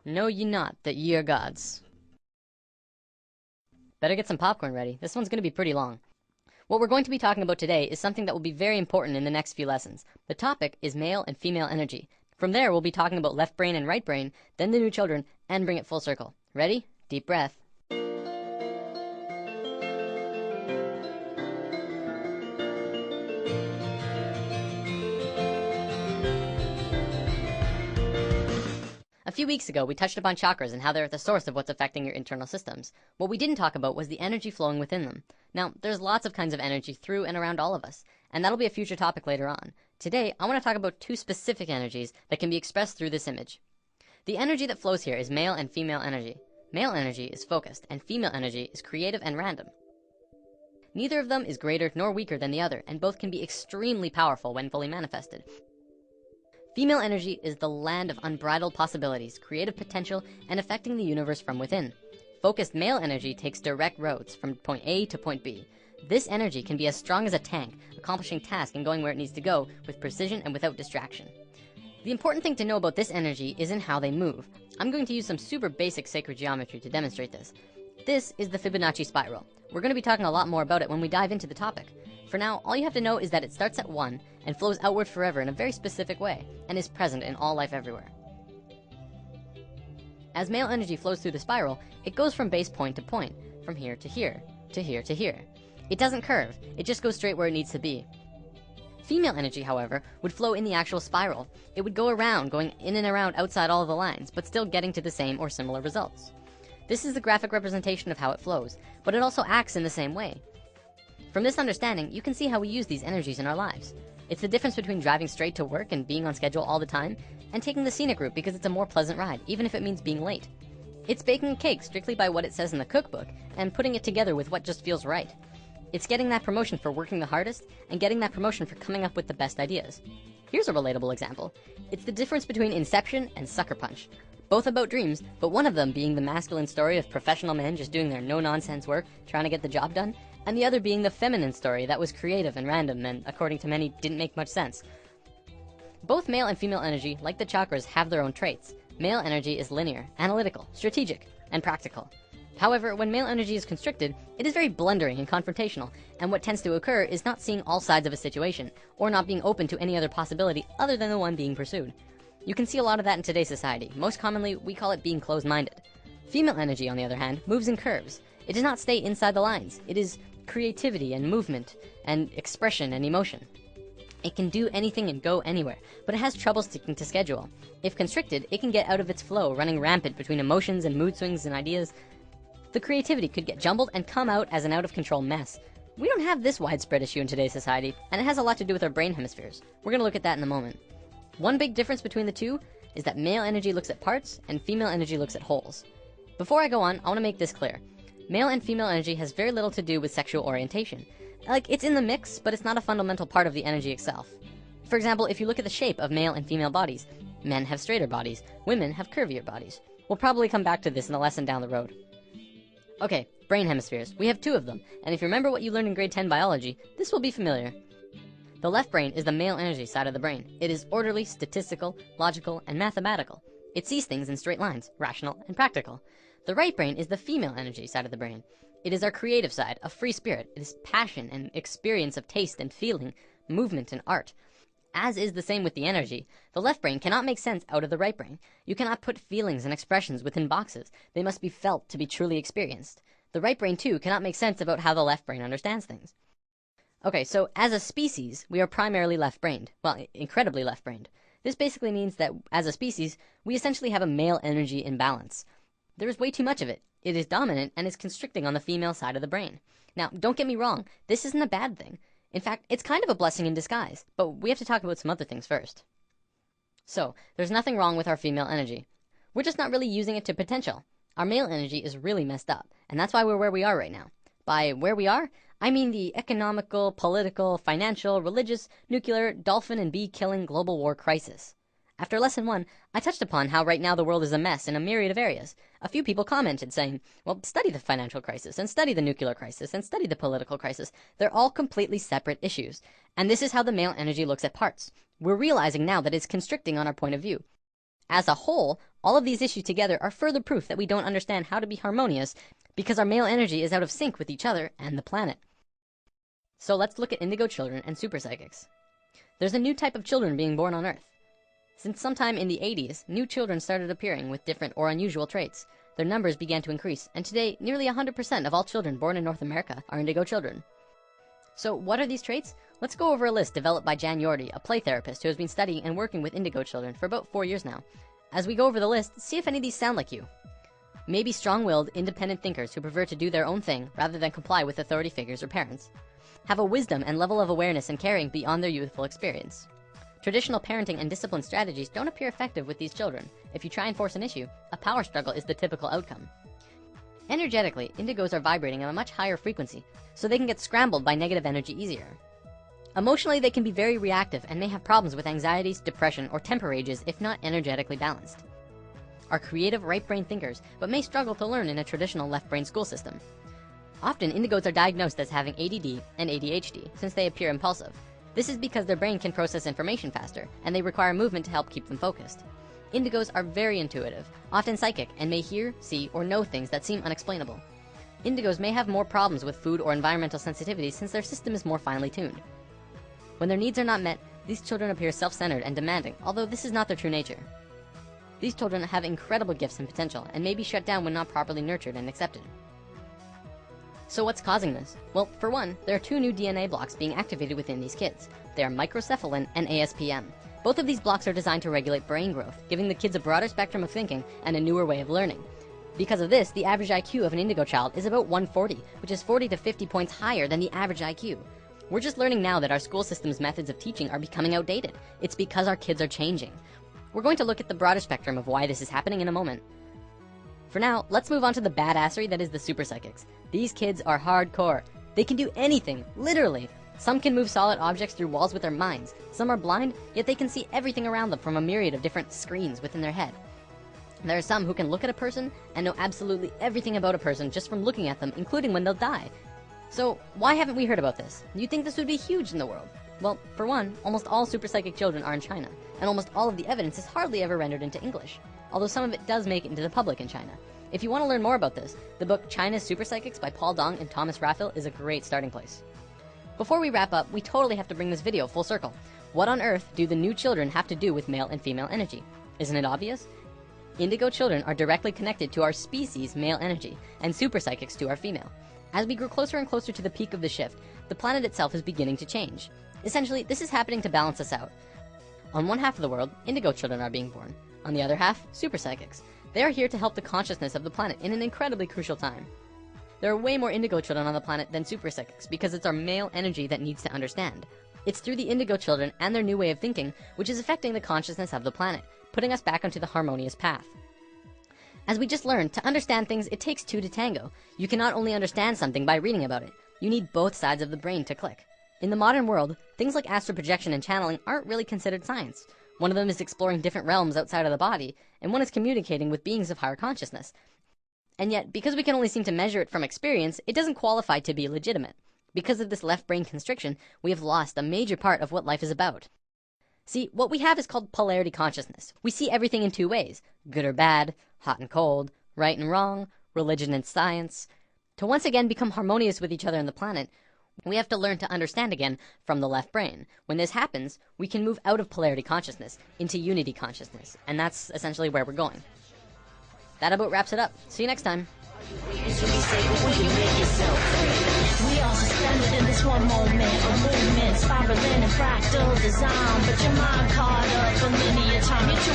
Know ye not that ye are gods? Better get some popcorn ready. This one's going to be pretty long. What we're going to be talking about today is something that will be very important in the next few lessons. The topic is male and female energy. From there, we'll be talking about left brain and right brain, then the new children, and bring it full circle. Ready? Deep breath. A few weeks ago, we touched upon chakras and how they're at the source of what's affecting your internal systems. What we didn't talk about was the energy flowing within them. Now, there's lots of kinds of energy through and around all of us, and that'll be a future topic later on. Today, I want to talk about two specific energies that can be expressed through this image. The energy that flows here is male and female energy. Male energy is focused, and female energy is creative and random. Neither of them is greater nor weaker than the other, and both can be extremely powerful when fully manifested. Female energy is the land of unbridled possibilities, creative potential, and affecting the universe from within. Focused male energy takes direct roads from point A to point B. This energy can be as strong as a tank, accomplishing tasks and going where it needs to go with precision and without distraction. The important thing to know about this energy isn't how they move. I'm going to use some super basic sacred geometry to demonstrate this. This is the Fibonacci spiral. We're going to be talking a lot more about it when we dive into the topic. For now, all you have to know is that it starts at 1 and flows outward forever in a very specific way, and is present in all life everywhere. As male energy flows through the spiral, it goes from base point to point, from here to here, to here to here. It doesn't curve, it just goes straight where it needs to be. Female energy, however, would flow in the actual spiral. It would go around, going in and around outside all of the lines, but still getting to the same or similar results. This is the graphic representation of how it flows, but it also acts in the same way. From this understanding, you can see how we use these energies in our lives. It's the difference between driving straight to work and being on schedule all the time, and taking the scenic route because it's a more pleasant ride, even if it means being late. It's baking a cake strictly by what it says in the cookbook, and putting it together with what just feels right. It's getting that promotion for working the hardest, and getting that promotion for coming up with the best ideas. Here's a relatable example. It's the difference between Inception and Sucker Punch. Both about dreams, but one of them being the masculine story of professional men just doing their no-nonsense work, trying to get the job done, and the other being the feminine story that was creative and random and, according to many, didn't make much sense. Both male and female energy, like the chakras, have their own traits. Male energy is linear, analytical, strategic, and practical. However, when male energy is constricted, it is very blundering and confrontational, and what tends to occur is not seeing all sides of a situation, or not being open to any other possibility other than the one being pursued. You can see a lot of that in today's society. Most commonly, we call it being closed-minded. Female energy, on the other hand, moves in curves. It does not stay inside the lines. It is creativity and movement and expression and emotion. It can do anything and go anywhere, but it has trouble sticking to schedule. If constricted, it can get out of its flow, running rampant between emotions and mood swings and ideas. The creativity could get jumbled and come out as an out-of-control mess. We don't have this widespread issue in today's society, and it has a lot to do with our brain hemispheres. We're going to look at that in a moment. One big difference between the two is that male energy looks at parts and female energy looks at wholes. Before I go on, I want to make this clear. Male and female energy has very little to do with sexual orientation. Like, it's in the mix, but it's not a fundamental part of the energy itself. For example, if you look at the shape of male and female bodies, men have straighter bodies, women have curvier bodies. We'll probably come back to this in a lesson down the road. Okay, brain hemispheres. We have 2 of them, and if you remember what you learned in grade 10 biology, this will be familiar. The left brain is the male energy side of the brain. It is orderly, statistical, logical, and mathematical. It sees things in straight lines, rational and practical. The right brain is the female energy side of the brain. It is our creative side, a free spirit. It is passion and experience of taste and feeling, movement and art. As is the same with the energy, the left brain cannot make sense out of the right brain. You cannot put feelings and expressions within boxes. They must be felt to be truly experienced. The right brain, too, cannot make sense about how the left brain understands things. Okay, so as a species, we are primarily left-brained. Well, incredibly left-brained. This basically means that, as a species, we essentially have a male energy imbalance. There is way too much of it. It is dominant and is constricting on the female side of the brain. Now, don't get me wrong, this isn't a bad thing. In fact, it's kind of a blessing in disguise, but we have to talk about some other things first. So, there's nothing wrong with our female energy. We're just not really using it to potential. Our male energy is really messed up, and that's why we're where we are right now. By where we are, I mean the economical, political, financial, religious, nuclear, dolphin and bee killing global war crisis. After lesson 1, I touched upon how right now the world is a mess in a myriad of areas. A few people commented saying, well, study the financial crisis, and study the nuclear crisis, and study the political crisis. They're all completely separate issues. And this is how the male energy looks at parts. We're realizing now that it's constricting on our point of view. As a whole, all of these issues together are further proof that we don't understand how to be harmonious because our male energy is out of sync with each other and the planet. So let's look at indigo children and super psychics. There's a new type of children being born on Earth. Since sometime in the 80s, new children started appearing with different or unusual traits. Their numbers began to increase, and today, nearly 100% of all children born in North America are indigo children. So what are these traits? Let's go over a list developed by Jan Yordi, a play therapist who has been studying and working with indigo children for about 4 years now. As we go over the list, see if any of these sound like you. Maybe strong-willed, independent thinkers who prefer to do their own thing rather than comply with authority figures or parents. Have a wisdom and level of awareness and caring beyond their youthful experience. Traditional parenting and discipline strategies don't appear effective with these children. If you try and force an issue, a power struggle is the typical outcome. Energetically, indigos are vibrating at a much higher frequency, so they can get scrambled by negative energy easier. Emotionally, they can be very reactive and may have problems with anxieties, depression, or temper rages if not energetically balanced. Are creative right-brain thinkers, but may struggle to learn in a traditional left-brain school system. Often, indigos are diagnosed as having ADD and ADHD, since they appear impulsive. This is because their brain can process information faster, and they require movement to help keep them focused. Indigos are very intuitive, often psychic, and may hear, see, or know things that seem unexplainable. Indigos may have more problems with food or environmental sensitivity since their system is more finely tuned. When their needs are not met, these children appear self-centered and demanding, although this is not their true nature. These children have incredible gifts and potential, and may be shut down when not properly nurtured and accepted. So what's causing this? Well, for one, there are 2 new DNA blocks being activated within these kids. They are microcephalin and ASPM. Both of these blocks are designed to regulate brain growth, giving the kids a broader spectrum of thinking and a newer way of learning. Because of this, the average IQ of an indigo child is about 140, which is 40 to 50 points higher than the average IQ. We're just learning now that our school system's methods of teaching are becoming outdated. It's because our kids are changing. We're going to look at the broader spectrum of why this is happening in a moment. For now, let's move on to the badassery that is the super psychics. These kids are hardcore. They can do anything, literally. Some can move solid objects through walls with their minds. Some are blind, yet they can see everything around them from a myriad of different screens within their head. There are some who can look at a person and know absolutely everything about a person just from looking at them, including when they'll die. So why haven't we heard about this? You'd think this would be huge in the world. Well, for one, almost all super psychic children are in China, and almost all of the evidence is hardly ever rendered into English, although some of it does make it into the public in China. If you want to learn more about this, the book China's Super Psychics by Paul Dong and Thomas Raphael is a great starting place. Before we wrap up, we totally have to bring this video full circle. What on earth do the new children have to do with male and female energy? Isn't it obvious? Indigo children are directly connected to our species' male energy, and super psychics to our female. As we grow closer and closer to the peak of the shift, the planet itself is beginning to change. Essentially, this is happening to balance us out. On one half of the world, indigo children are being born. On the other half, super psychics. They are here to help the consciousness of the planet in an incredibly crucial time. There are way more indigo children on the planet than super psychics because it's our male energy that needs to understand. It's through the indigo children and their new way of thinking which is affecting the consciousness of the planet, putting us back onto the harmonious path. As we just learned, to understand things, it takes 2 to tango. You cannot only understand something by reading about it. You need both sides of the brain to click. In the modern world, things like astral projection and channeling aren't really considered science. One of them is exploring different realms outside of the body, and one is communicating with beings of higher consciousness. And yet, because we can only seem to measure it from experience, it doesn't qualify to be legitimate. Because of this left brain constriction, we have lost a major part of what life is about. See, what we have is called polarity consciousness. We see everything in 2 ways, good or bad, hot and cold, right and wrong, religion and science. To once again become harmonious with each other on the planet, we have to learn to understand again from the left brain. When this happens, we can move out of polarity consciousness into unity consciousness, and that's essentially where we're going. That about wraps it up. See you next time. We are suspended in this one moment, a movement spiraling in fractal design, but your mind caught up for linear time. You're too